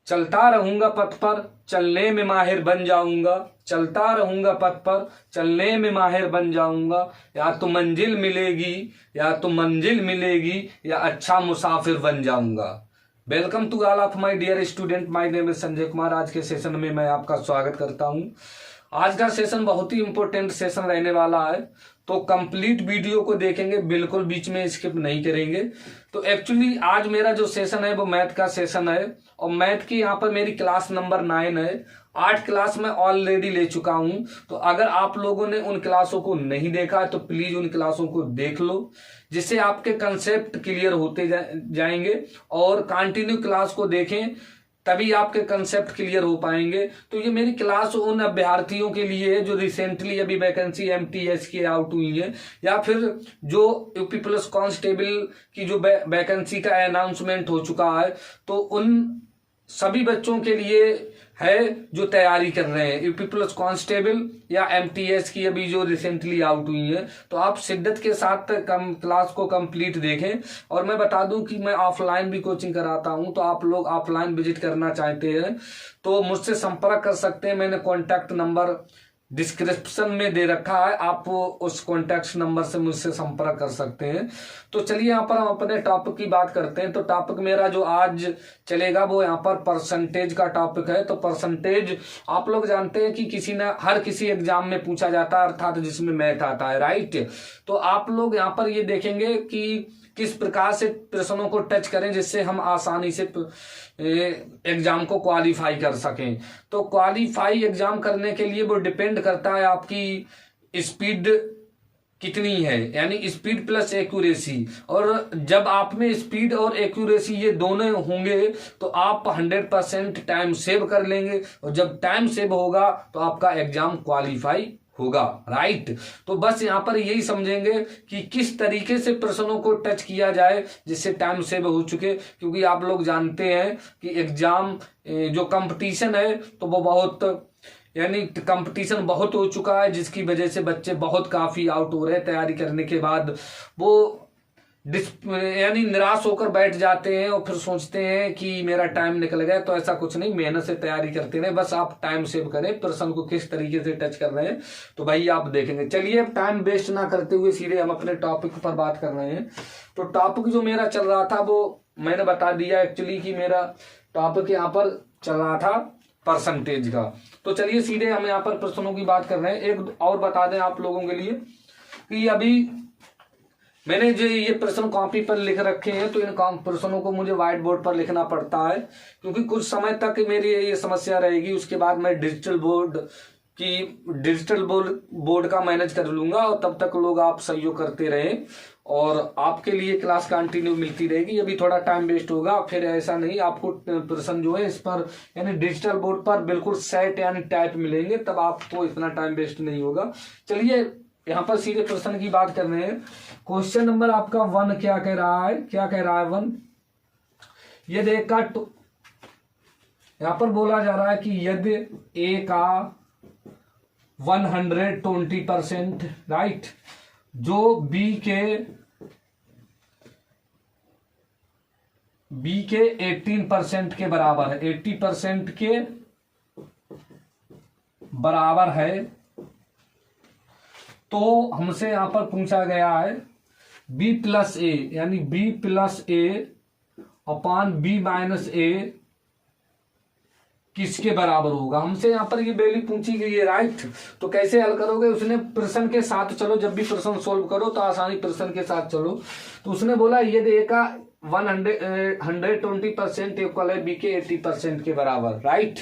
चलता रहूंगा पथ पर चलने में माहिर बन जाऊंगा, चलता रहूंगा पथ पर चलने में माहिर बन जाऊंगा, या तो मंजिल मिलेगी या तो मंजिल मिलेगी या अच्छा मुसाफिर बन जाऊंगा। Welcome to all of my dear student, my name is Sanjay Kumar. आज के सेशन में मैं आपका स्वागत करता हूं। आज का सेशन बहुत ही इंपॉर्टेंट सेशन रहने वाला है, तो कंप्लीट वीडियो को देखेंगे, बिल्कुल बीच में स्किप नहीं करेंगे। तो एक्चुअली आज मेरा जो सेशन है वो मैथ का सेशन है, और मैथ की यहाँ पर मेरी क्लास नंबर 9 है। 8 क्लास मैं ऑलरेडी ले चुका हूं, तो अगर आप लोगों ने उन क्लासों को नहीं देखा है तो प्लीज उन क्लासों को देख लो, जिससे आपके कंसेप्ट क्लियर होते जाएंगे। और कंटिन्यू क्लास को देखें, तभी आपके कंसेप्ट क्लियर हो पाएंगे। तो ये मेरी क्लास उन अभ्यर्थियों के लिए है जो रिसेंटली अभी वैकेंसी एमटीएस की आउट हुई है, या फिर जो यूपी प्लस कांस्टेबल की जो वैकेंसी का अनाउंसमेंट हो चुका है, तो उन सभी बच्चों के लिए है जो तैयारी कर रहे हैं यूपी प्लस कांस्टेबल या एमटीएस की अभी जो रिसेंटली आउट हुई है। तो आप शिद्दत के साथ क्लास को कंप्लीट देखें। और मैं बता दूं कि मैं ऑफलाइन भी कोचिंग कराता हूं, तो आप लोग ऑफलाइन विजिट करना चाहते हैं तो मुझसे संपर्क कर सकते हैं। मैंने कॉन्टैक्ट नंबर डिस्क्रिप्शन में दे रखा है, आप उस कॉन्टैक्ट नंबर से मुझसे संपर्क कर सकते हैं। तो चलिए यहाँ पर हम अपने टॉपिक की बात करते हैं। तो टॉपिक मेरा जो आज चलेगा वो यहाँ पर परसेंटेज का टॉपिक है। तो परसेंटेज आप लोग जानते हैं कि हर किसी एग्जाम में पूछा जाता है, अर्थात जिसमें मैथ आता है, राइट। तो आप लोग यहाँ पर ये देखेंगे कि किस प्रकार से प्रश्नों को टच करें जिससे हम आसानी से एग्जाम को क्वालिफाई कर सकें। तो क्वालिफाई एग्जाम करने के लिए वो डिपेंड करता है आपकी स्पीड कितनी है, यानी स्पीड प्लस एक्यूरेसी। और जब आप में स्पीड और एक्यूरेसी ये दोनों होंगे तो आप 100% टाइम सेव कर लेंगे, और जब टाइम सेव होगा तो आपका एग्जाम क्वालिफाई होगा, राइट। तो बस यहाँ पर यही समझेंगे कि किस तरीके से प्रश्नों को टच किया जाए जिससे टाइम सेव हो चुके, क्योंकि आप लोग जानते हैं कि एग्जाम जो कंपटीशन है तो वो बहुत, यानी कंपटीशन बहुत हो चुका है, जिसकी वजह से बच्चे बहुत काफी आउट हो रहे हैं। तैयारी करने के बाद वो यानी निराश होकर बैठ जाते हैं और फिर सोचते हैं कि मेरा टाइम निकल गया। तो ऐसा कुछ नहीं, मेहनत से तैयारी करते रहे, बस आप टाइम सेव करें, प्रश्न को किस तरीके से टच कर रहे हैं तो भाई आप देखेंगे। चलिए अब टाइम वेस्ट ना करते हुए सीधे हम अपने टॉपिक पर बात कर रहे हैं। तो टॉपिक जो मेरा चल रहा था वो मैंने बता दिया एक्चुअली कि मेरा टॉपिक यहाँ पर चल रहा था परसेंटेज का। तो चलिए सीधे हम यहाँ पर प्रश्नों की बात कर रहे हैं। एक और बता दें आप लोगों के लिए कि अभी मैंने जो ये प्रश्न कॉपी पर लिख रखे हैं, तो इन प्रश्नों को मुझे व्हाइट बोर्ड पर लिखना पड़ता है, क्योंकि कुछ समय तक मेरी ये समस्या रहेगी। उसके बाद मैं डिजिटल बोर्ड का मैनेज कर लूंगा, और तब तक लोग आप सहयोग करते रहें और आपके लिए क्लास कंटिन्यू मिलती रहेगी। अभी थोड़ा टाइम वेस्ट होगा, फिर ऐसा नहीं, आपको प्रश्न जो है इस पर यानी डिजिटल बोर्ड पर बिल्कुल सेट यानी टाइप मिलेंगे, तब आपको इतना टाइम वेस्ट नहीं होगा। चलिए यहाँ पर सीधे प्रश्न की बात कर रहे हैं। क्वेश्चन नंबर आपका 1 क्या कह रहा है, 1 ये देखा यहाँ पर बोला जा रहा है कि यदि ए का 120%, राइट, जो बी के 18% के बराबर है, 80% के बराबर है, तो हमसे यहां पर पूछा गया है b प्लस ए, यानी b प्लस ए अपॉन b माइनस ए किसके बराबर होगा। हमसे यहाँ पर ये वैल्यू पूछी गई है, राइट। तो कैसे हल करोगे, उसने प्रश्न के साथ चलो, जब भी प्रश्न सोल्व करो तो आसानी प्रश्न के साथ चलो। तो उसने बोला यदि ए का 120% इक्वल है बी के 80% के बराबर, राइट।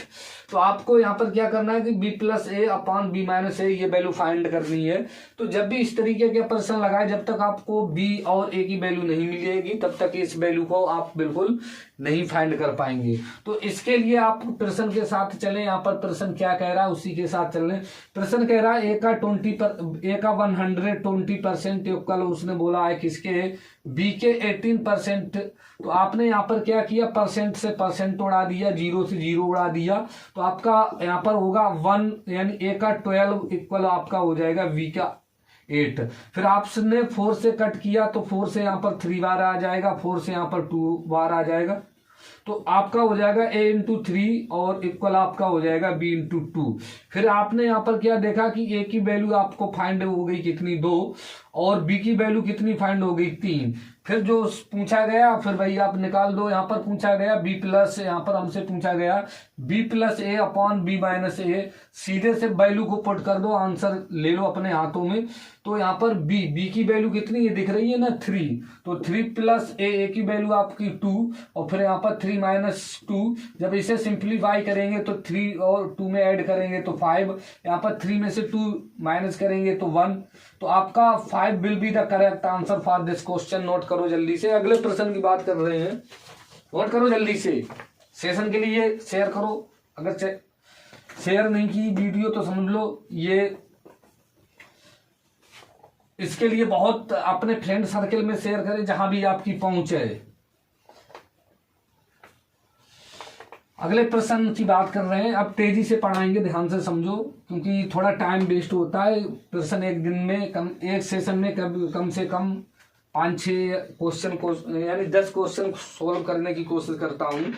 तो आपको यहाँ पर क्या करना है कि b प्लस ए अपॉन b माइनस ए ये वैल्यू फाइंड करनी है। तो जब भी इस तरीके के प्रश्न लगाए, जब तक आपको b और a की वैल्यू नहीं मिलेगी तब तक इस वैल्यू को आप बिल्कुल नहीं फाइंड कर पाएंगे। तो इसके लिए आप प्रश्न के साथ चलें। यहाँ पर प्रश्न क्या कह रहा है उसी के साथ चलें। प्रश्न कह रहा है ए का 120% इक्वल, उसने बोला है किसके, b के 18%। तो आपने यहाँ पर क्या किया, परसेंट से परसेंट उड़ा दिया, 0 से 0 उड़ा दिया, तो आपका यहाँ पर होगा 1, यानी ए का 12 इक्वल आपका हो जाएगा v का 8। फिर आपने 4 से कट किया तो 4 से यहाँ पर 3 बार आ जाएगा, 4 से यहाँ पर 2 बार आ जाएगा। तो आपका हो जाएगा a इंटू 3 और इक्वल आपका हो जाएगा b इंटू 2। फिर आपने यहाँ पर क्या देखा कि a की वैल्यू आपको फाइंड हो गई कितनी 2 और b की वैल्यू कितनी फाइंड हो गई 3। फिर जो पूछा गया फिर वही आप निकाल दो। यहाँ पर पूछा गया b प्लस, यहाँ पर हमसे पूछा गया b प्लस ए अपॉन बी माइनस ए, सीधे से वैल्यू को पुट कर दो, आंसर ले लो अपने हाथों में। तो यहाँ पर b की वैल्यू कितनी है दिख रही है ना 3, तो 3 प्लस ए की वैल्यू आपकी 2 और फिर यहाँ पर 3 माइनस 2। जब इसे सिंप्लीफाई करेंगे तो 3 और 2 में ऐड करेंगे तो 5, यहाँ पर 3 में से 2 माइनस करेंगे तो 1। तो आपका 5 will be the correct answer for this question. Note करो जल्दी से, अगले प्रश्न की बात कर रहे हैं, नोट करो जल्दी से। सेशन के लिए शेयर करो, अगर शेयर नहीं की वीडियो तो समझ लो ये इसके लिए बहुत अपने फ्रेंड सर्कल में शेयर करें जहां भी आपकी पहुंच है। अगले प्रश्न की बात कर रहे हैं, अब तेजी से पढ़ाएंगे, ध्यान से समझो क्योंकि थोड़ा टाइम वेस्ट होता है। प्रश्न एक दिन में एक सेशन में कम से कम 5-6 क्वेश्चन को यानी 10 क्वेश्चन सोल्व करने की कोशिश करता हूं।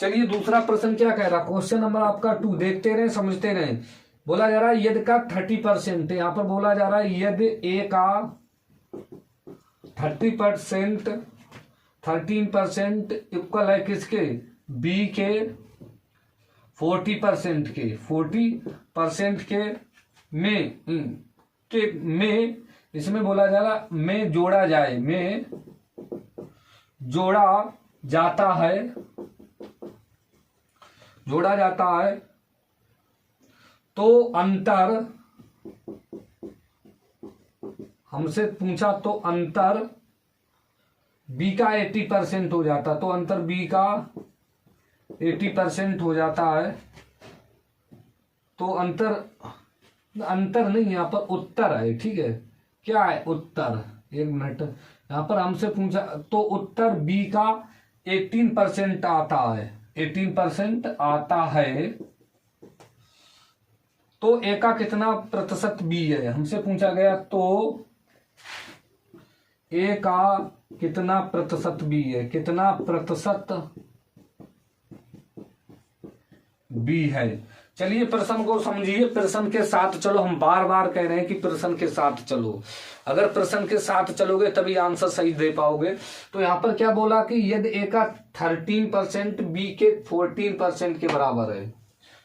चलिए दूसरा प्रश्न क्या कह रहा, क्वेश्चन नंबर आपका 2, देखते रहे समझते रहे। बोला जा रहा है यदि का 30%, यहाँ पर बोला जा रहा है यदि ए का 30%, 13% इक्वल है किसके, बी के 40% के, 40% के में इसमें बोला जा रहा में जोड़ा जाए, में जोड़ा जाता है तो अंतर, हमसे पूछा तो अंतर बी का 80% हो जाता, तो अंतर बी का 80% हो जाता है। तो अंतर नहीं, यहाँ पर उत्तर है, ठीक है, क्या है उत्तर, एक मिनट, यहाँ पर हमसे पूछा तो उत्तर बी का 18% आता है, 18% आता है। तो ए का कितना प्रतिशत बी है, हमसे पूछा गया तो ए का कितना प्रतिशत बी है, कितना प्रतिशत बी है। चलिए प्रश्न को समझिए, प्रश्न के साथ चलो, हम बार बार कह रहे हैं कि प्रश्न के साथ चलो, अगर प्रश्न के साथ चलोगे तभी आंसर सही दे पाओगे। तो यहां पर क्या बोला कि यदि ए का 13% बी के 14% के बराबर है,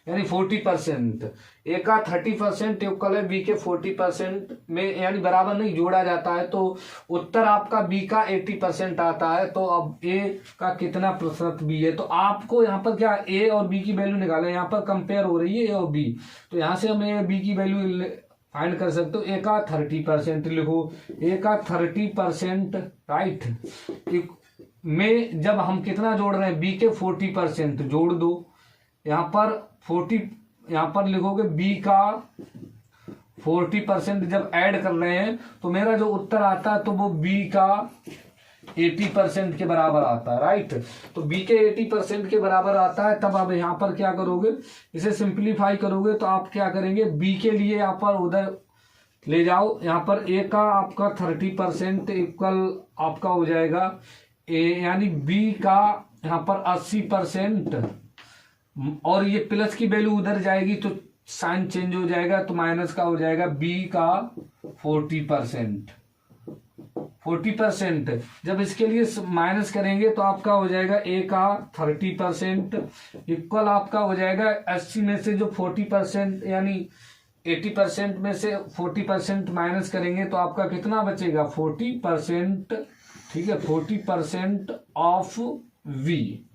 यानी 40%, ए का 30% इक्वल है बी के 40% में, यानी बराबर नहीं जोड़ा जाता है, तो उत्तर आपका बी का 80% आता है। तो अब ए का कितना प्रतिशत बी है, तो आपको यहाँ पर क्या ए और बी की वैल्यू निकाले, यहाँ पर कंपेयर हो रही है ए और बी, तो यहाँ से हम ए बी की वैल्यू फाइंड कर सकते हो। ए का 30% लिखो, ए का 30% राइट में जब हम कितना जोड़ रहे हैं, बी के 40% जोड़ दो, यहाँ पर 40, यहाँ पर लिखोगे बी का 40% जब ऐड कर रहे हैं तो मेरा जो उत्तर आता है तो वो बी का 80% के बराबर आता है, राइट। तो बी के 80% के बराबर आता है। तब अब यहाँ पर क्या करोगे, इसे सिंप्लीफाई करोगे तो आप क्या करेंगे, बी के लिए यहाँ पर उधर ले जाओ, यहाँ पर ए का आपका 30% इक्वल आपका हो जाएगा ए, यानी बी का यहाँ पर 80%, और ये प्लस की वैल्यू उधर जाएगी तो साइन चेंज हो जाएगा, तो माइनस का हो जाएगा बी का 40%। जब इसके लिए माइनस करेंगे तो आपका हो जाएगा ए का 30% इक्वल आपका हो जाएगा 80 में से जो 40% यानी 80% में से 40% माइनस करेंगे तो आपका कितना बचेगा 40%, ठीक है, 40% ऑफ वी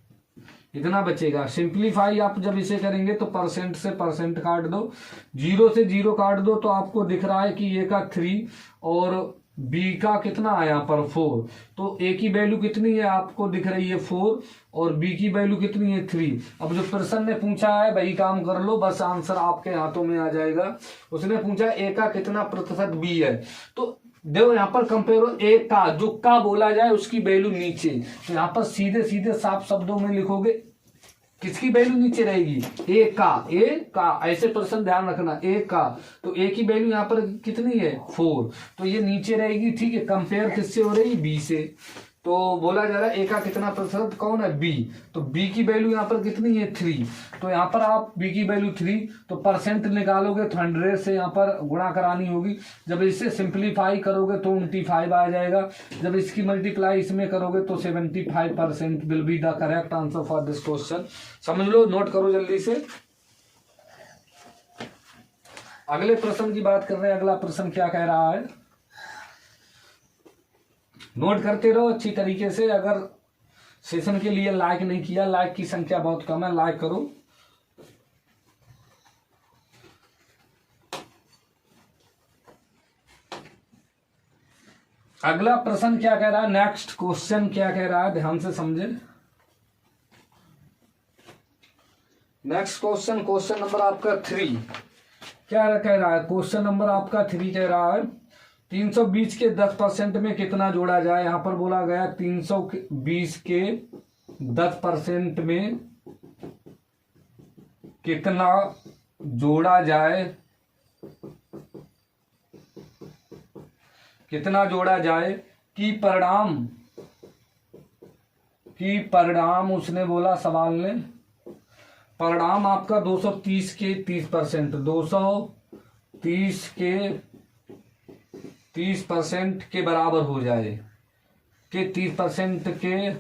इतना बचेगा। सिंप्लीफाई आप जब इसे करेंगे तो परसेंट से परसेंट काट दो, 0 से 0 काट दो, तो आपको दिख रहा है कि ए का 3 और बी का कितना है यहाँ पर 4, तो ए की वैल्यू कितनी है आपको दिख रही है 4 और बी की वैल्यू कितनी है 3। अब जो प्रश्न ने पूछा है वही काम कर लो, बस आंसर आपके हाथों में आ जाएगा। उसने पूछा ए का कितना प्रतिशत बी है, तो देखो यहाँ पर कंपेयर हो, ए का जो का बोला जाए उसकी वैल्यू नीचे, तो यहाँ पर सीधे सीधे साफ शब्दों में लिखोगे किसकी वैल्यू नीचे रहेगी, ए का, ऐसे प्रश्न ध्यान रखना, ए का, तो ए की वैल्यू यहाँ पर कितनी है 4, तो ये नीचे रहेगी, ठीक है। कंपेयर किससे हो रही है, बी से, तो बोला जा रहा है ए का कितना प्रतिशत कौन है, बी। तो बी की वैल्यू यहाँ पर कितनी है, 3। तो यहाँ पर आप बी की वैल्यू 3, तो परसेंट निकालोगे तो 100 से यहाँ पर गुणा करानी होगी। जब इसे सिंप्लीफाई करोगे तो 95 आ जाएगा। जब इसकी मल्टीप्लाई इसमें करोगे तो 75% will be the correct answer for this question. समझ लो, नोट करो जल्दी से। अगले प्रश्न की बात कर रहे हैं। अगला प्रश्न क्या कह रहा है, नोट करते रहो अच्छी तरीके से। अगर सेशन के लिए लाइक नहीं किया, लाइक की संख्या बहुत कम है, लाइक करो। अगला प्रश्न क्या कह रहा है, नेक्स्ट क्वेश्चन क्या कह रहा है, ध्यान से समझे। नेक्स्ट क्वेश्चन, क्वेश्चन नंबर आपका 3 क्या कह रहा है, क्वेश्चन नंबर आपका 3 कह रहा है 320 के 10% में कितना जोड़ा जाए। यहां पर बोला गया 320 के 10% में कितना जोड़ा जाए, कितना जोड़ा जाए कि परिणाम उसने बोला सवाल ने, परिणाम आपका 230 के 30%, 230 के 30% के बराबर हो जाए, कि 30% के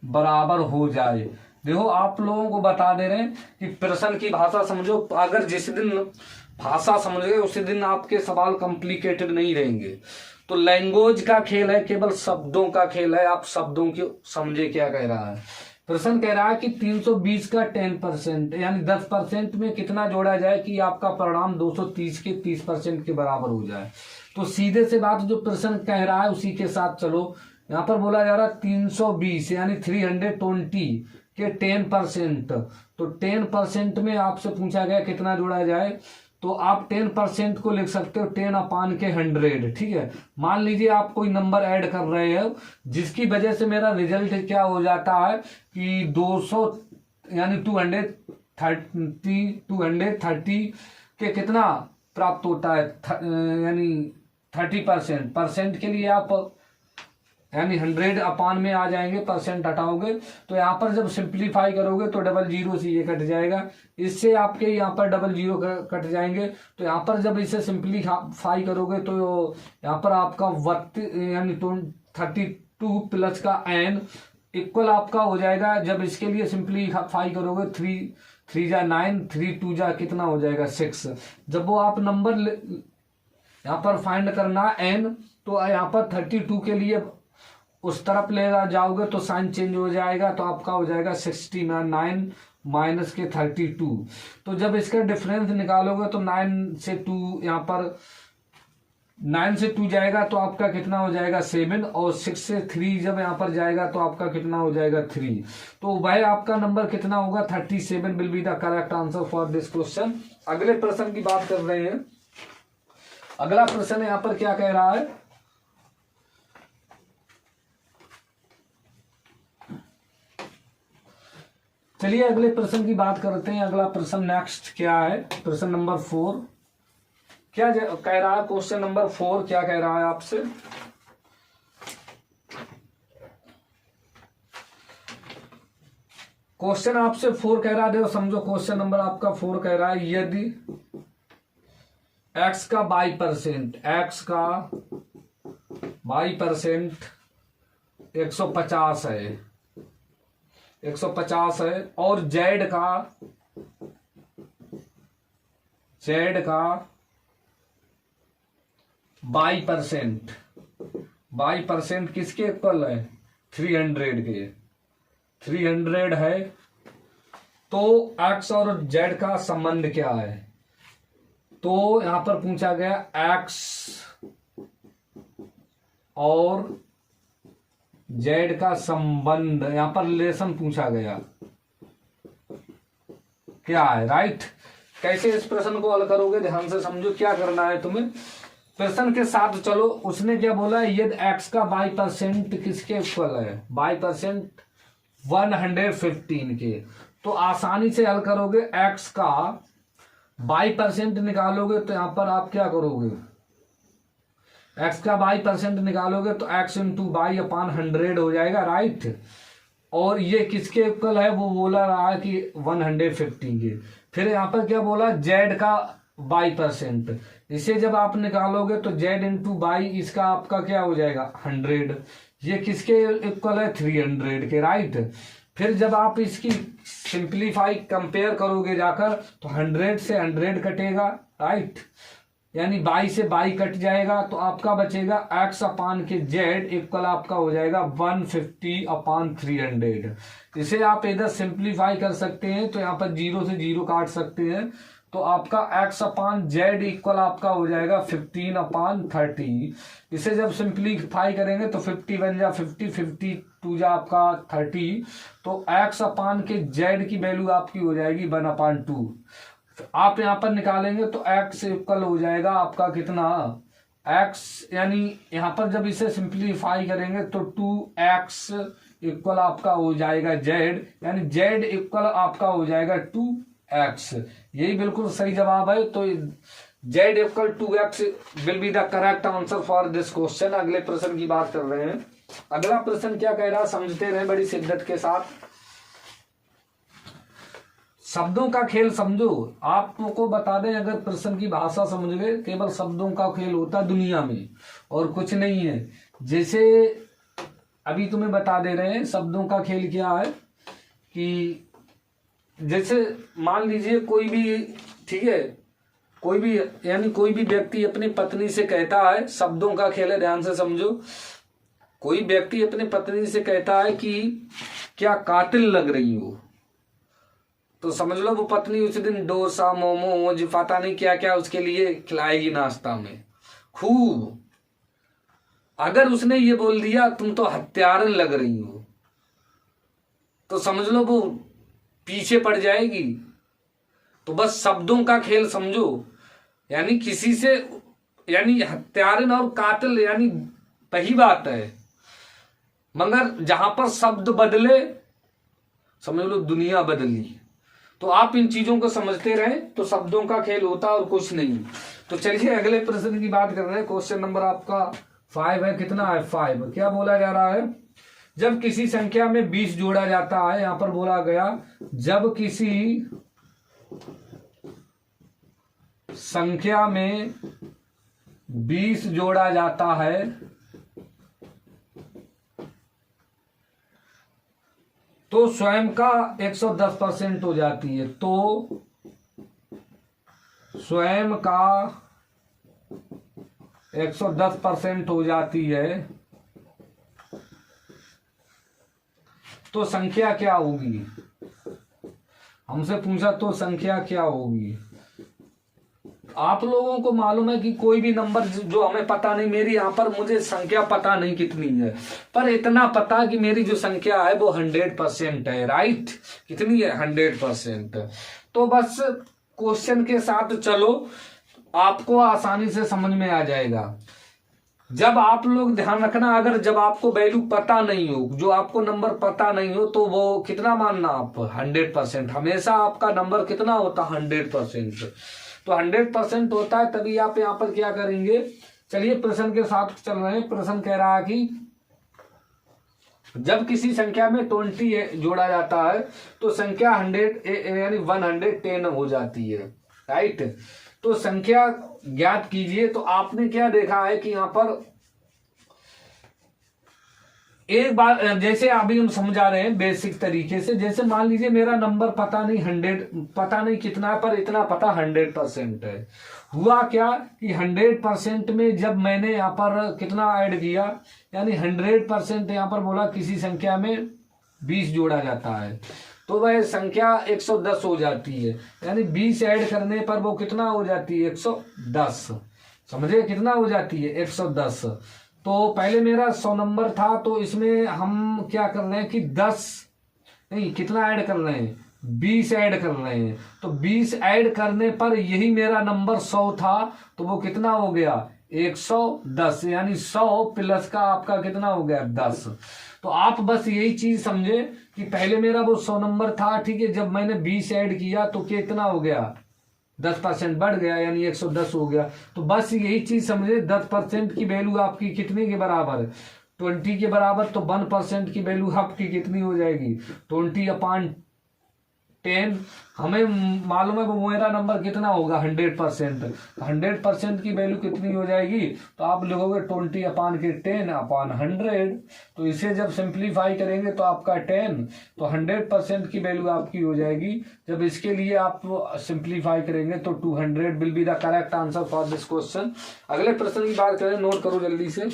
बराबर हो जाए। देखो आप लोगों को बता दे रहे हैं कि प्रश्न की भाषा समझो। अगर जिस दिन भाषा समझ गए उसी दिन आपके सवाल कॉम्प्लिकेटेड नहीं रहेंगे। तो लैंग्वेज का खेल है, केवल शब्दों का खेल है। आप शब्दों की समझे क्या कह रहा है। प्रश्न कह रहा है कि 320 का 10% यानी 10% में कितना जोड़ा जाए कि आपका परिणाम 230 के 30% के बराबर हो जाए। तो सीधे से बात जो प्रश्न कह रहा है उसी के साथ चलो। यहाँ पर बोला जा रहा है 320 यानी 320 के 10%। तो 10% में आपसे पूछा गया कितना जोड़ा जाए, तो आप 10% को लिख सकते हो 10/100। ठीक है, मान लीजिए आप कोई नंबर ऐड कर रहे हो जिसकी वजह से मेरा रिजल्ट क्या हो जाता है कि 200 यानी 230 के कितना प्राप्त होता है, यानी 30%। के लिए आप यानी 100 में आ जाएंगे, परसेंट हटाओगे तो यहाँ पर जब सिंप्लीफाई करोगे तो 00 से ये कट जाएगा, इससे आपके यहाँ पर 00 कट जाएंगे। तो यहाँ पर जब इसे सिंप्लीफाई करोगे तो यहाँ पर आपका वक्त यानी 32 प्लस का n इक्वल आपका हो जाएगा। जब इसके लिए सिंप्लीफाई करोगे 3 जा 9, 3 2 जा कितना हो जाएगा 6। जब वो आप नंबर यहाँ पर फाइंड करना n, तो यहाँ पर 32 के लिए उस तरफ ले जाओगे तो साइन चेंज हो जाएगा, तो आपका हो जाएगा 69 माइनस के 32। तो जब इसका डिफरेंस निकालोगे तो 9 से 2 यहाँ पर 9 से 2 जाएगा तो आपका कितना हो जाएगा 7, और 6 से 3 जब यहाँ पर जाएगा तो आपका कितना हो जाएगा 3। तो वह आपका नंबर कितना होगा 37 will be the correct answer for this question. अगले प्रश्न की बात कर रहे हैं। अगला प्रश्न यहाँ पर क्या कह रहा है, चलिए अगले प्रश्न की बात करते हैं। अगला प्रश्न नेक्स्ट क्या है, प्रश्न नंबर 4 क्या कह रहा है, क्वेश्चन नंबर 4 क्या कह रहा है आपसे। क्वेश्चन आपसे 4 कह रहा है, देखो समझो क्वेश्चन नंबर आपका 4 कह रहा है यदि x का 22%, x का 22% 150 है, 150 है, और z का 22% किसके इक्वल है 300 के, 300 है। तो x और z का संबंध क्या है, तो यहां पर पूछा गया x और z का संबंध, यहां पर रिलेशन पूछा गया क्या है, राइट। कैसे इस प्रश्न को हल करोगे, ध्यान से समझो क्या करना है तुम्हें, प्रश्न के साथ चलो। उसने क्या बोला है, यदि x का 22% किसके इक्वल है, 22% 115 के। तो आसानी से हल करोगे, x का 22% निकालोगे तो यहां पर आप क्या करोगे, एक्स का बाई परसेंट निकालोगे तो एक्स इंटू बाई अपान 100 हो जाएगा, राइट। और ये किसके इक्वल है, वो बोला रहा है कि 150 के। फिर यहाँ पर क्या बोला, जेड का बाई परसेंट, इसे जब आप निकालोगे तो जेड इंटू बाई, इसका आपका क्या हो जाएगा 100, ये किसके इक्वल है 300 के, राइट। फिर जब आप इसकी सिंप्लीफाई कंपेयर करोगे जाकर तो 100 से 100 कटेगा, राइट, यानी बाई से बाई कट जाएगा तो आपका बचेगा एक्स अपान के जेड इक्वल आपका हो जाएगा 150 अपान 300। इसे आप इधर सिंप्लीफाई कर सकते हैं तो यहाँ पर 0 से 0 काट सकते हैं, तो आपका एक्स अपान जेड इक्वल आपका हो जाएगा 15 अपान 30। इसे जब सिंप्लीफाई करेंगे तो 50 बन जा 50, 52 जा आपका 30, तो एक्स अपान के जेड की वैल्यू आपकी हो जाएगी 1/2। आप यहाँ पर निकालेंगे तो x इक्वल हो जाएगा आपका कितना, x, यानी यहाँ पर जब इसे सिंप्लीफाई करेंगे तो 2x इक्वल आपका हो जाएगा z, यानी z इक्वल आपका हो जाएगा 2x। यही बिल्कुल सही जवाब है, तो z equal 2x will be the correct answer for this question. अगले प्रश्न की बात कर रहे हैं। अगला प्रश्न क्या कह रहा है, समझते रहे बड़ी शिद्दत के साथ। शब्दों का खेल समझो। आपको बता दें, अगर प्रश्न की भाषा समझ गए, केवल शब्दों का खेल होता दुनिया में और कुछ नहीं है। जैसे अभी तुम्हें बता दे रहे हैं शब्दों का खेल क्या है, कि जैसे मान लीजिए कोई भी, ठीक है, कोई भी, यानी कोई भी व्यक्ति अपनी पत्नी से कहता है, शब्दों का खेल है, ध्यान से समझो। कोई व्यक्ति अपनी पत्नी से कहता है कि क्या कातिल लग रही हो, तो समझ लो वो पत्नी उस दिन डोसा, मोमोज, पता नहीं क्या क्या उसके लिए खिलाएगी नाश्ता में खूब। अगर उसने ये बोल दिया तुम तो हत्यारन लग रही हो, तो समझ लो वो पीछे पड़ जाएगी। तो बस शब्दों का खेल समझो, यानी किसी से, यानी हत्यारन और कातिल यानी वही बात है, मगर जहां पर शब्द बदले समझ लो दुनिया बदली। तो आप इन चीजों को समझते रहे तो शब्दों का खेल होता और कुछ नहीं। तो चलिए अगले प्रश्न की बात कर रहे हैं। क्वेश्चन नंबर आपका 5 है। कितना है 5। क्या बोला जा रहा है, जब किसी संख्या में 20 जोड़ा जाता है, यहां पर बोला गया जब किसी संख्या में 20 जोड़ा जाता है तो स्वयं का 110% हो जाती है। तो स्वयं का 110% हो जाती है तो संख्या क्या होगी। हमसे पूछा तो संख्या क्या होगी। आप लोगों को मालूम है कि कोई भी नंबर जो हमें पता नहीं, मेरी यहाँ पर मुझे संख्या पता नहीं कितनी है, पर इतना पता कि मेरी जो संख्या है वो 100% है, राइट। कितनी है 100%। तो बस क्वेश्चन के साथ चलो, आपको आसानी से समझ में आ जाएगा। जब आप लोग ध्यान रखना, अगर जब आपको वैल्यू पता नहीं हो, जो आपको नंबर पता नहीं हो, तो वो कितना मानना आप 100%। हमेशा आपका नंबर कितना होता 100%। तो 100% होता है, तभी आप यहाँ पर क्या करेंगे। चलिए प्रश्न के साथ चल रहे हैं। प्रश्न कह रहा है कि जब किसी संख्या में 20 जोड़ा जाता है तो संख्या 100 यानी 110 हो जाती है, राइट। तो संख्या ज्ञात कीजिए। तो आपने क्या देखा है कि यहाँ पर एक बार, जैसे अभी हम समझा रहे हैं बेसिक तरीके से, जैसे मान लीजिए मेरा नंबर पता नहीं 100, पता नहीं कितना है, पर इतना पता 100% है। हुआ क्या कि 100% में जब मैंने यहाँ पर कितना ऐड किया, यानी 100% यहाँ पर बोला किसी संख्या में 20 जोड़ा जाता है तो वह संख्या 110 हो जाती है, यानी 20 ऐड करने पर वो कितना हो जाती है 110। समझे, कितना हो जाती है 110। तो पहले मेरा 100 नंबर था, तो इसमें हम क्या कर रहे हैं कि 10 नहीं, कितना ऐड कर रहे हैं 20 ऐड कर रहे हैं। तो 20 ऐड करने पर यही मेरा नंबर 100 था, तो वो कितना हो गया 110, यानी 100 प्लस का आपका कितना हो गया 10। तो आप बस यही चीज समझे कि पहले मेरा वो 100 नंबर था, ठीक है, जब मैंने 20 ऐड किया तो कितना हो गया 10% बढ़ गया यानी 110 हो गया। तो बस यही चीज समझे, 10% की वैल्यू आपकी कितने के बराबर है, 20 के बराबर। तो 1% की वैल्यू आपकी कितनी हो जाएगी, 20/10। हमें मालूम है वो मेरा नंबर कितना होगा, 100%। 100% की वैल्यू कितनी हो जाएगी, तो आप लिखोगे 20/10/100। तो इसे जब सिंप्लीफाई करेंगे तो आपका 10, तो 100% की वैल्यू आपकी हो जाएगी। जब इसके लिए आप सिंप्लीफाई करेंगे तो 200 will be the correct answer for this question. अगले प्रश्न की बात करें, नोट करो जल्दी से।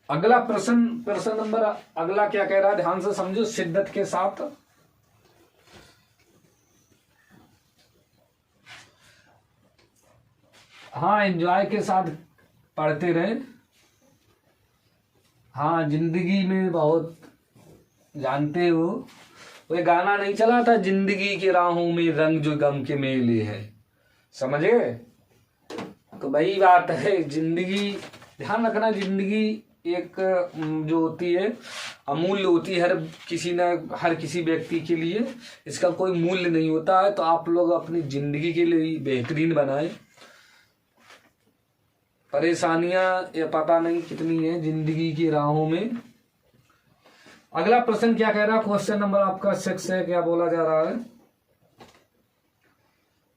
अगला प्रश्न नंबर अगला क्या कह रहा है, ध्यान से समझो, शिद्दत के साथ। हाँ, एंजॉय के साथ पढ़ते रहे। हाँ, जिंदगी में बहुत जानते हो, वो गाना नहीं चला था, जिंदगी की राहों में रंग जो गम के मेले है, समझे। तो वही बात है, जिंदगी ध्यान रखना, जिंदगी एक जो होती है अमूल्य होती है, हर किसी व्यक्ति के लिए इसका कोई मूल्य नहीं होता है। तो आप लोग अपनी जिंदगी के लिए बेहतरीन बनाए। परेशानियां ये पता नहीं कितनी है जिंदगी की राहों में। अगला प्रश्न क्या कह रहा है, क्वेश्चन नंबर आपका 6 है। क्या बोला जा रहा है,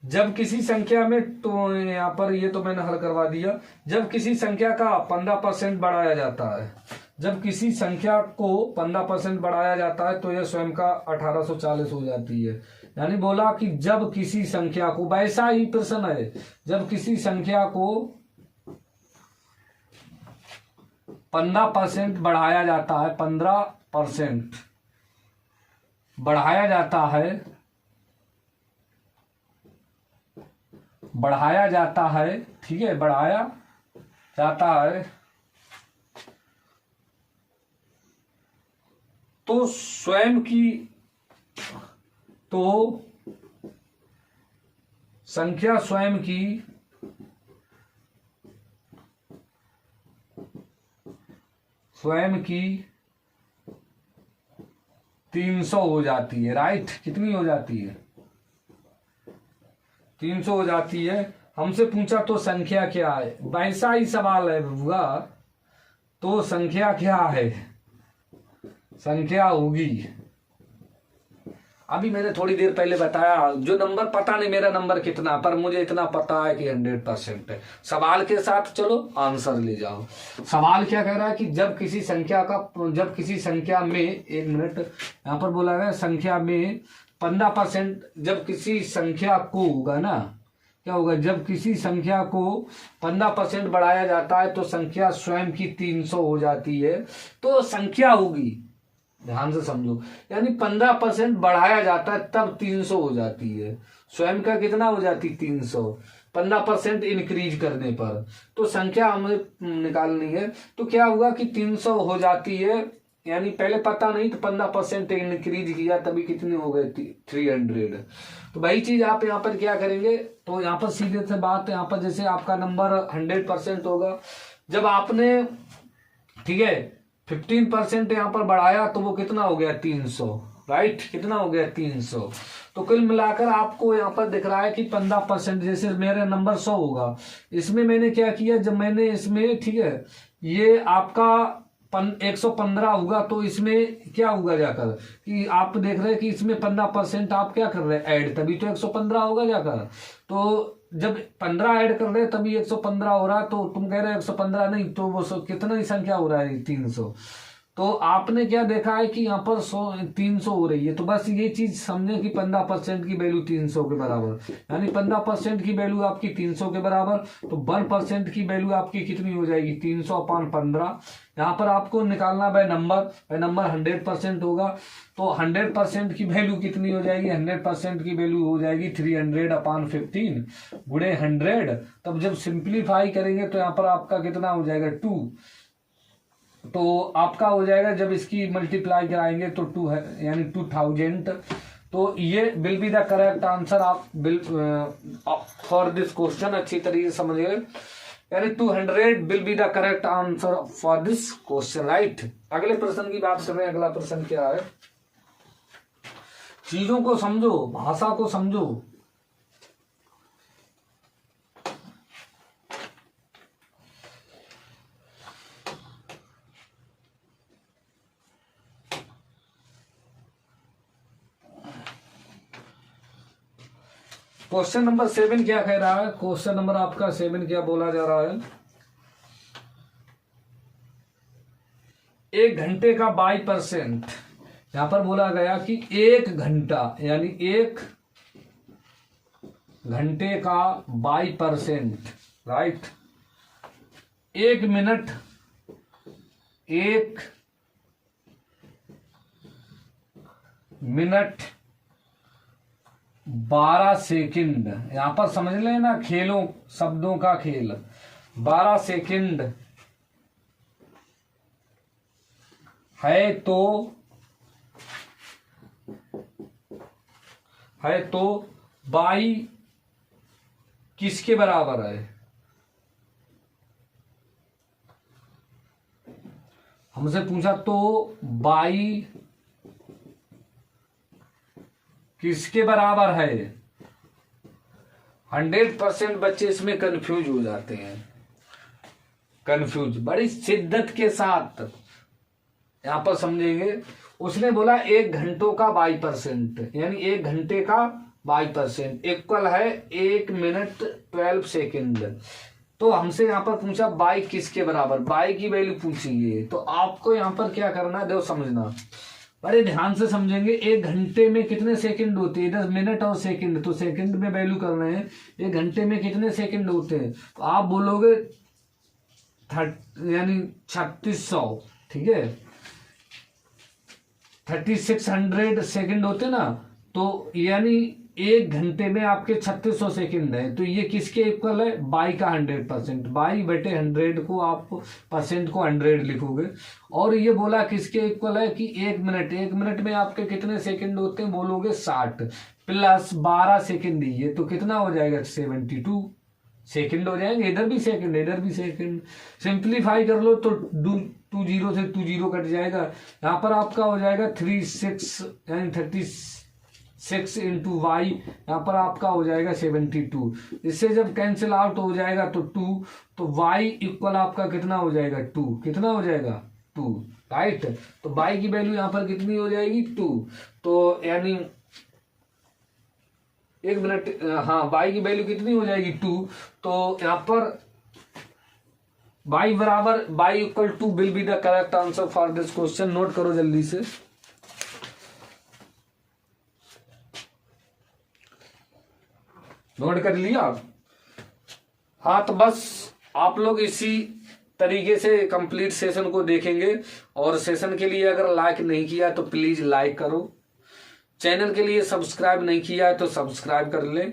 जब किसी संख्या में, तो यहाँ पर ये तो मैंने हल करवा दिया, जब किसी संख्या का 15% बढ़ाया जाता है, जब किसी संख्या को 15% बढ़ाया जाता है तो यह स्वयं का 1840 हो जाती है। यानी बोला कि जब किसी संख्या को, वैसा ही प्रश्न है, जब किसी संख्या को 15% बढ़ाया जाता है, 15% बढ़ाया जाता है, ठीक है, बढ़ाया जाता है, तो स्वयं की, तो संख्या स्वयं की 300 हो जाती है, राइट। कितनी हो जाती है, 300 हो जाती है। हमसे पूछा तो संख्या क्या है, वैसा ही सवाल है बुआ, तो संख्या क्या है, संख्या होगी, अभी मैंने थोड़ी देर पहले बताया, जो नंबर पता नहीं मेरा नंबर कितना, पर मुझे इतना पता है कि 100% है। सवाल के साथ चलो आंसर ले जाओ। सवाल क्या कह रहा है कि जब किसी संख्या में, एक मिनट, यहां पर बोला गया संख्या में 15%, जब किसी संख्या को होगा ना, क्या होगा, जब किसी संख्या को 15% बढ़ाया जाता है तो संख्या स्वयं की 300 हो जाती है। तो संख्या होगी, ध्यान से समझो, यानी 15% बढ़ाया जाता है तब 300 हो जाती है। स्वयं का कितना हो जाती, 300, 15% इंक्रीज करने पर। तो संख्या हमें निकालनी है, तो क्या हुआ कि 300 हो जाती है, यानी पहले पता नहीं तो 15% इंक्रीज किया तभी कितनी हो गई, 300। तो वही चीज आप यहाँ पर क्या करेंगे, तो यहाँ पर सीधे से बात, यहाँ पर जैसे आपका नंबर 100% होगा, जब आपने, ठीक है, 15% यहाँ पर बढ़ाया तो वो कितना हो गया, 300, राइट। कितना हो गया, 300। तो कुल मिलाकर आपको यहाँ पर दिख रहा है कि 15%, जैसे मेरा नंबर 100 होगा, इसमें मैंने क्या किया, जब मैंने इसमें, ठीक है, ये आपका 115 होगा, तो इसमें क्या होगा जाकर कि आप देख रहे हैं कि इसमें 15% आप क्या कर रहे हैं, ऐड, तभी तो 115 होगा जाकर। तो जब 15 ऐड कर रहे हैं तभी 115 हो रहा है, तो तुम कह रहे हैं 115 नहीं, तो वो कितना ही संख्या हो रहा है, 300। तो आपने क्या देखा है कि यहाँ पर 300 हो रही है। तो बस ये चीज समझे कि 15% की वैल्यू 300 के बराबर, यानी 15% की वैल्यू आपकी 300 के बराबर, तो 1% की वैल्यू आपकी कितनी हो जाएगी, 300/15। यहाँ पर आपको निकालना बाय नंबर 100% होगा, तो 100% की वैल्यू कितनी हो जाएगी, 100% की वैल्यू हो जाएगी 300/15 गुणे 100। तब जब सिंप्लीफाई करेंगे तो यहाँ पर आपका कितना हो जाएगा, 2। तो आपका हो जाएगा, जब इसकी मल्टीप्लाई कराएंगे तो 2 है, यानी 2000। तो ये will be the correct answer आप फॉर दिस क्वेश्चन। अच्छी तरीके से समझिए, यानी 200 will be the correct answer for this question, right. अगले प्रश्न की बात कर रहे हैं। अगला प्रश्न क्या है, चीजों को समझो, भाषा को समझो। क्वेश्चन नंबर 7 क्या कह रहा है? क्वेश्चन नंबर आपका 7 क्या बोला जा रहा है? 1 घंटे का 22%। यहां पर बोला गया कि 1 घंटा यानी 1 घंटे का 22%, राइट। 1 minute 1 minute 12 second. यहां पर समझ लेना, खेलों शब्दों का खेल। 12 सेकंड है तो बाई किसके बराबर है? हमसे पूछा तो बाई किसके बराबर है? 100% बच्चे इसमें कंफ्यूज हो जाते हैं, कंफ्यूज बड़ी शिद्दत के साथ यहां पर समझेंगे। उसने बोला 1 घंटों का 22%, यानी 1 घंटे का 22% इक्वल है 1 मिनट 12 सेकेंड। तो हमसे यहां पर पूछा बाई किसके बराबर, बाई की वैल्यू पूछी है। तो आपको यहां पर क्या करना है, देखो समझना, बड़े ध्यान से समझेंगे। 1 घंटे में कितने सेकंड होते हैं? इधर मिनट और सेकंड, तो सेकंड में वैल्यू कर रहे हैं। 1 घंटे में कितने सेकंड होते हैं? तो आप बोलोगे यानी 3600, ठीक है, 3600 सेकंड होते ना। तो यानी 1 घंटे में आपके 3600 सेकंड है। तो ये किसके इक्वल है? बाई का 100%। बाई बटे 100 को आप परसेंट को 100 लिखोगे। और ये बोला किसके इक्वल है कि 1 मिनट, 1 मिनट में आपके कितने सेकंड होते हैं? बोलोगे 60 प्लस 12 सेकंड ये तो कितना हो जाएगा? 72 सेकंड हो जाएंगे। इधर भी सेकंड, इधर भी सेकंड। सिंप्लीफाई कर लो तो 2 जीरो से 2 जीरो कट जाएगा। यहाँ पर आपका हो जाएगा 36 यानी 36 इंटू वाई, यहाँ पर आपका हो जाएगा 72। इससे जब कैंसिल आउट हो जाएगा तो 2, तो वाई इक्वल आपका कितना हो जाएगा? 2। कितना हो जाएगा? 2, राइट। तो वाई की वैल्यू यहाँ पर कितनी हो जाएगी? 2। तो यानी 1 मिनट, हाँ, वाई की वैल्यू कितनी हो जाएगी? 2। तो यहाँ पर वाई बराबर Y equal 2 will be the correct answer for this question. Note करो जल्दी से। नोट कर लिया? हाँ, तो बस आप लोग इसी तरीके से कंप्लीट सेशन को देखेंगे। और सेशन के लिए अगर लाइक नहीं किया तो प्लीज लाइक करो। चैनल के लिए सब्सक्राइब नहीं किया है तो सब्सक्राइब कर ले।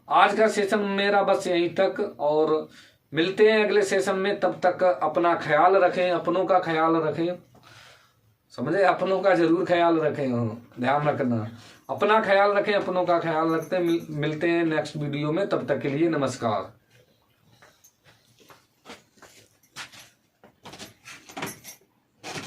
आज का सेशन मेरा बस यहीं तक, और मिलते हैं अगले सेशन में। तब तक अपना ख्याल रखें, अपनों का ख्याल रखें, समझे? अपनों का जरूर ख्याल रखें, ध्यान रखना। अपना ख्याल रखें, अपनों का ख्याल रखते हैं। मिलते हैं नेक्स्ट वीडियो में, तब तक के लिए नमस्कार।